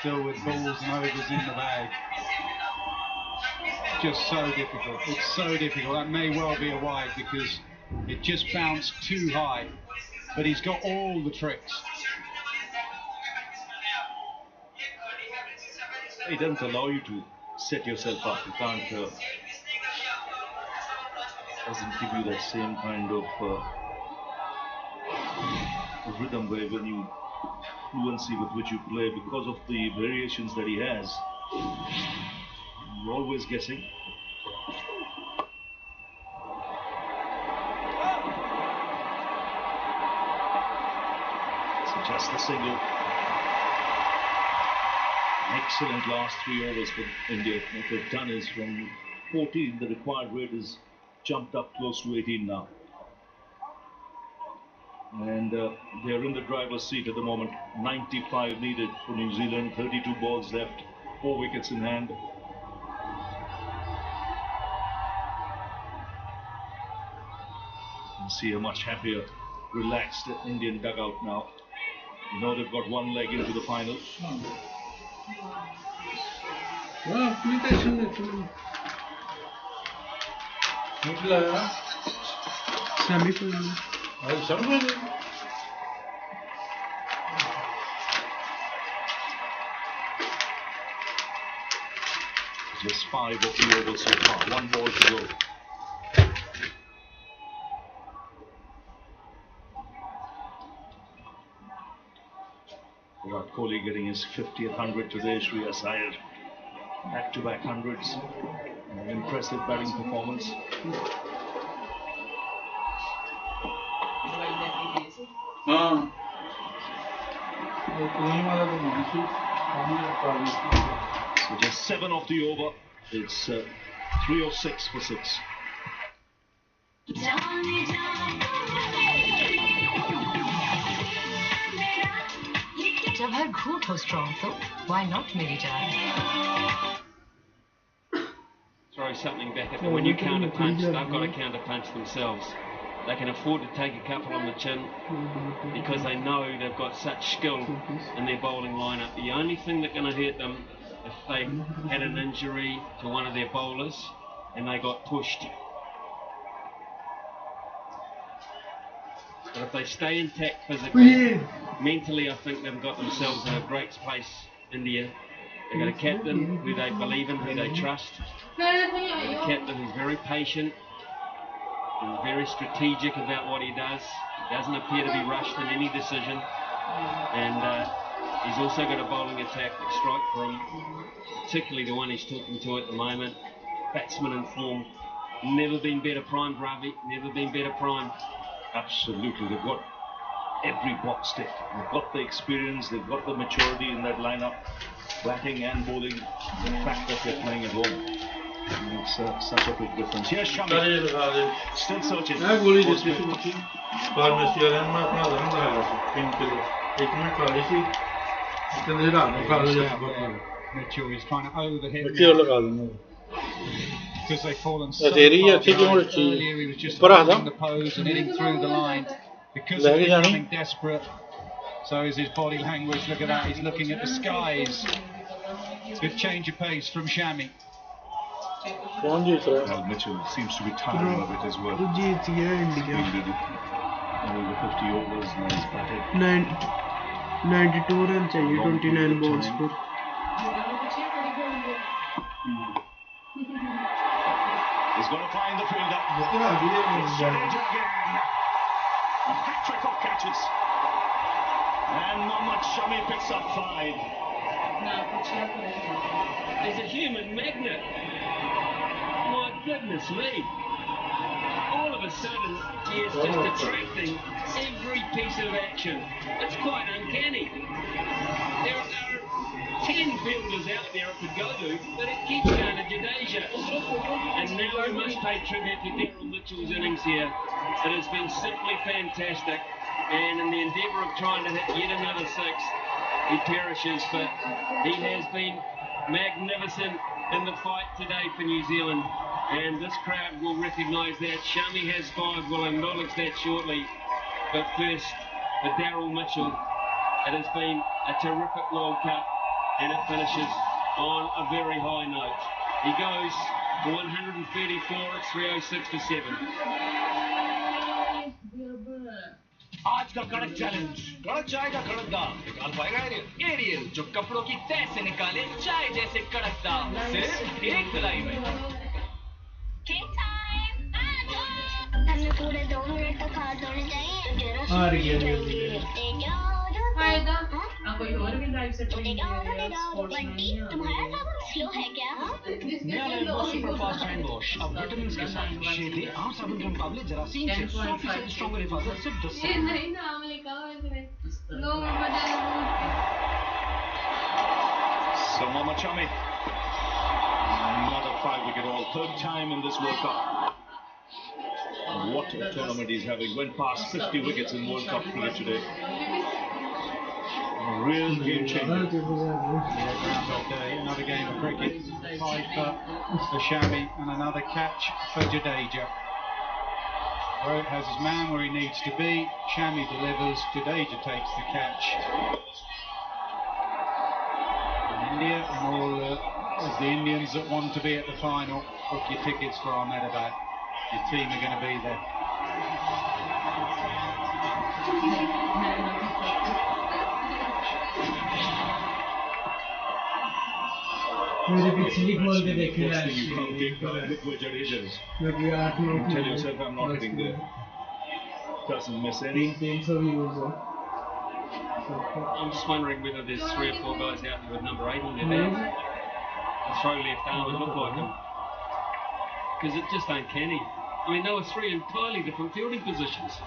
still with balls and overs in the bag. Just so difficult. It's so difficult. That may well be a wide because it just bounced too high. But he's got all the tricks. It doesn't allow you to set yourself up. You can't. Doesn't give you that same kind of rhythm where when you fluency with which you play because of the variations that he has. You're always guessing. So just the single. Excellent last 3 overs for India. What they've done is from 14, the required rate is jumped up close to 18 now. And they're in the driver's seat at the moment. 95 needed for New Zealand, 32 balls left, 4 wickets in hand. You see a much happier, relaxed Indian dugout now. You know they've got one leg into the final. Just 5 of the overs so far, 1 ball to go. Virat Kohli getting his 50th 100 today. Shreyas Iyer back-to-back hundreds. An impressive batting performance. So just 7 off the over. It's 3 or 6 for 6. जब हर घूट हो strong, so why not मेरी जान? Throw something back at them. When you counter punch, they've got to counter punch themselves. They can afford to take a couple on the chin because they know they've got such skill in their bowling lineup. The only thing that's going to hurt them if they had an injury to one of their bowlers and they got pushed. But if they stay intact physically, mentally I think they've got themselves in a great space, India. They've got a captain who they believe in, who they trust. They've got a captain who's very patient, and very strategic about what he does. He doesn't appear to be rushed in any decision. And he's also got a bowling attack that strike for him, particularly the one he's talking to at the moment. Batsman in form. Never been better primed, Ravi. Never been better primed. Absolutely. They've got every box tick. They've got the experience, they've got the maturity in that lineup, batting and bowling. The fact that they're playing at home makes such a big difference. Yes, Shami. Still searching. Mitchell is trying to overhit because they've fallen so far behind earlier. He was just holding the pose and hitting through the line because of becoming desperate. So is his body language. Look at that, he's looking at the skies. Good change of pace from Shami. Well, Mitchell seems to be tiring of it as well. Over 50 overs, now he's batted. 92 runs चाहिए 29 balls पर. He's going to find the fielder. Again. A hat-trick of catches. And Mohammad Shami picks up 5. He's a human magnet. My goodness me. All of a sudden, he is just attracting every piece of action. It's quite uncanny. There are 10 fielders out there it could go to, but it keeps going to Jadeja. And now we must pay tribute to Daryl Mitchell's innings here. It has been simply fantastic. And in the endeavour of trying to hit yet another 6, he perishes, but he has been magnificent in the fight today for New Zealand. And this crowd will recognise that. Shami has 5, we'll acknowledge that shortly. But first, for Daryl Mitchell, it has been a terrific World Cup. and it finishes on a very high note. He goes for 134 at 306.7. आज का कड़क challenge, कड़क चाय का कड़क दाम निकाल पाएगा एरियल जो कपड़ों की तह से निकाले चाय जैसे कड़क दाम सिर्फ एक धुलाई में। हमने पूरे 2 मिनट तक हाथ धोने चाहिए। कोई और भी लाइव से तुम्हारा साबुन स्लो है क्या? नया सुपरफास्ट हैंड वॉश अब विटामिन के साथ शेदे आम साबुन के मुकाबले जरासीम से 100% स्ट्रॉन्गर हिफाजत सिर्फ 10 से। नहीं नाम लिखा है इसमें लोग So Mama Chami, another 5-wicket haul, third time in this World Cup. What a tournament he's having. Went past 50 wickets in World Cup cricket today. A real game changer. Another game of cricket. 5 for Shami and another catch for Jadeja. Rohit has his man where he needs to be. Shami delivers. Jadeja takes the catch. And India and all of the Indians that want to be at the final, book your tickets for Ahmedabad. Your team are going to be there. मेरे पिछली ball पे देखने You can't take that. Look where Jadeja is. Tell yourself I'm not hitting there. Doesn't miss any. I'm just wondering whether there's 3 or 4 guys out there with number 8 on their bag. The throw left arm would look like him. Because it just uncanny. I mean, they were 3 entirely different fielding positions.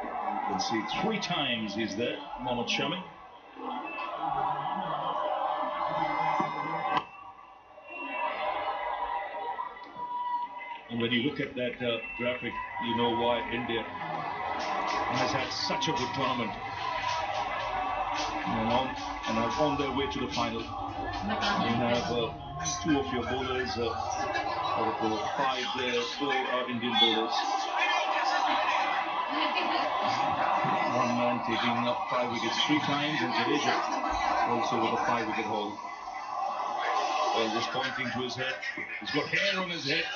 You can see 3 times he's there, Mohammad Shami. And when you look at that graphic, you know why India has had such a good tournament. And are on their way to the final. You have 2 of your bowlers, out of the 5 there, 4 are Indian bowlers. One man taking up 5 wickets 3 times, and Jadeja also with a 5-wicket haul. Well, just pointing to his head. He's got hair on his head.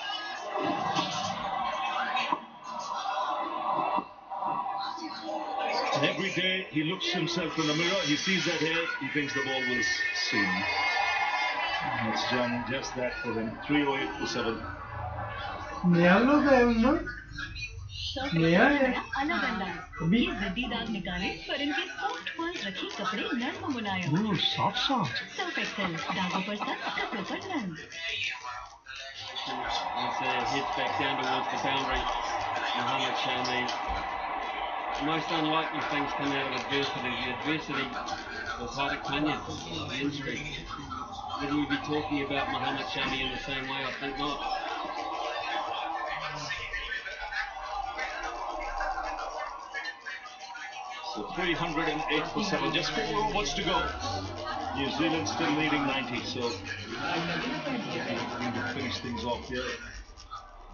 And every day he looks himself in the mirror, he sees that hair, he thinks the ball will swing. And it's done just that for him. 308 for 7. नया लोग है उन्होंने नया है अलग अंदाज ये जद्दी दाग निकाले पर इनके सॉफ्ट पर्ल्स रखी कपड़े नर्म मुलायम सॉफ्ट सर्फ एक्सेल दागों पर सख्त कपड़ों पर नर्म As heads back down towards the boundary, Mohammad Shami. Most unlikely things come out of adversity. The adversity was Hardik Pandya, the injury. Would we be talking about Mohammad Shami in the same way? I think not. So 308 for 7, just 4 overs to go. New Zealand still leading 90, so going to finish things off here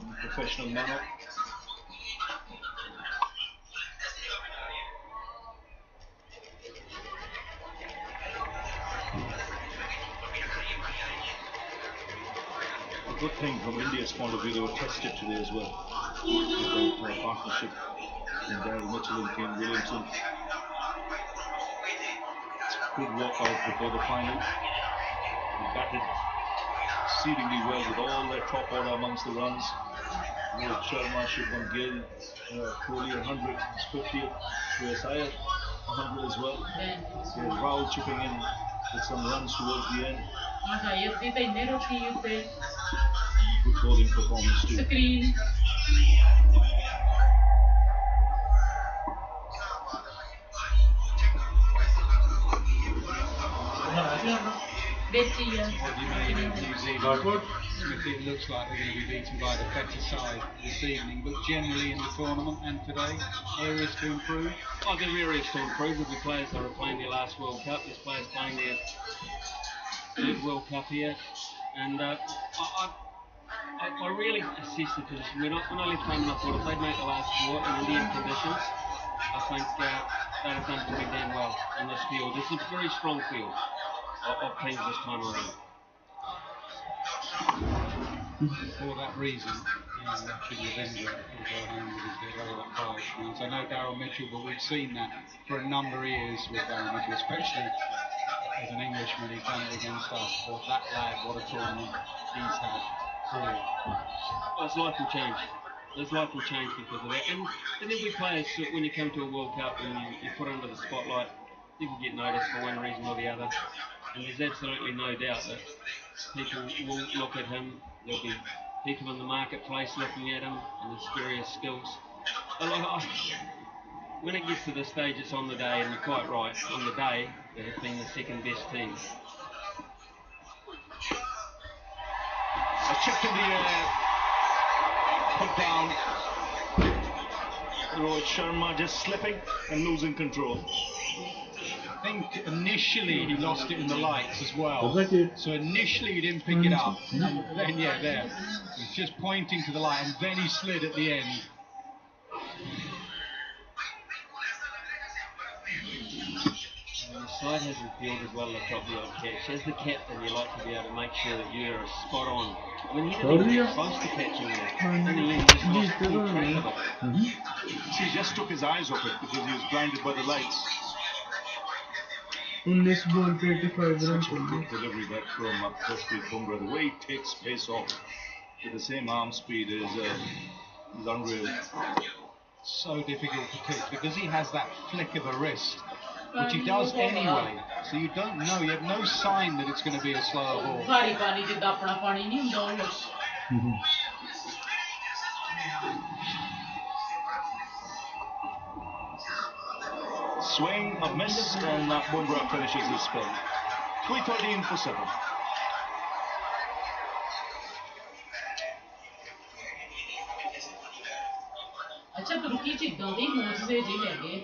in a professional manner. A good thing from India's point of view, they were tested today as well. With their partnership Indai, Mitchell and Kane Williamson. Good walkout before the final. They batted exceedingly well with all their top order amongst the runs. Rohit Sharma, Shubman Gill, Kohli 100, his 50th, Shreyas Iyer 100 as well. So Rahul chipping in with some runs towards the end. Good bowling performance too. It looks like they're going to be beaten by the better side this evening, but generally in the tournament and today, areas to improve? Oh, there are areas to improve. There'll be players that are playing their last World Cup. There's players playing their 3rd World Cup here, and I really assess the position. When I left home, I thought if they'd make the last 4 in Indian conditions, I think they'd have done pretty damn well in this field. This is a very strong field of teams this time around. For that reason, should Lavendra will go home with his big over at 5 points. I know Daryl Mitchell, but we've seen that for a number of years with Daryl Mitchell, especially as an Englishman. He's done it against us. But that lad, what a tournament he's had. Brilliant. Well, his life will change. His life will change because of that. And every player, when you come to a World Cup and you put under the spotlight, you can get noticed for one reason or the other. And there's absolutely no doubt that people will look at him. There'll be people in the marketplace looking at him and his various skills. When it gets to this stage, it's on the day, and you're quite right. On the day, they have been the second best team. A chip in the air, put down. Rohit Sharma just slipping and losing control. I think initially he lost it in the lights as well. So initially he didn't pick it up. And then, yeah, there. He's just pointing to the light, and then he slid at the end. The side hasn't fielded well the top of the catch. As the captain, you like to be able to make sure that you're spot on. I mean, he didn't even get close to catching that. In the end, he just lost full track of it. He just took his eyes off it because he was blinded by the lights. 19 ball पे 85 run Good delivery that from Jasprit Bumrah. The way he takes pace off with the same arm speed is unreal. So difficult to pitch because he has that flick of a wrist, which he does anyway. So you don't know, you have no sign that it's going to be a slower ball. Swing, a miss, and Bumrah finishes his spell. 313 for 7. अच्छा तो रुकी ची गंदी मोज से जी लगे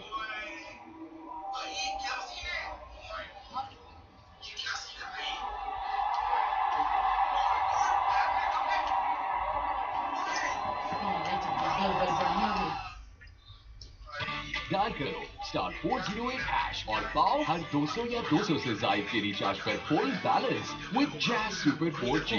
dial करो *408# और पाओ हर 200 या 200 से ज्यादा के रिचार्ज पर full balance with jazz super 4G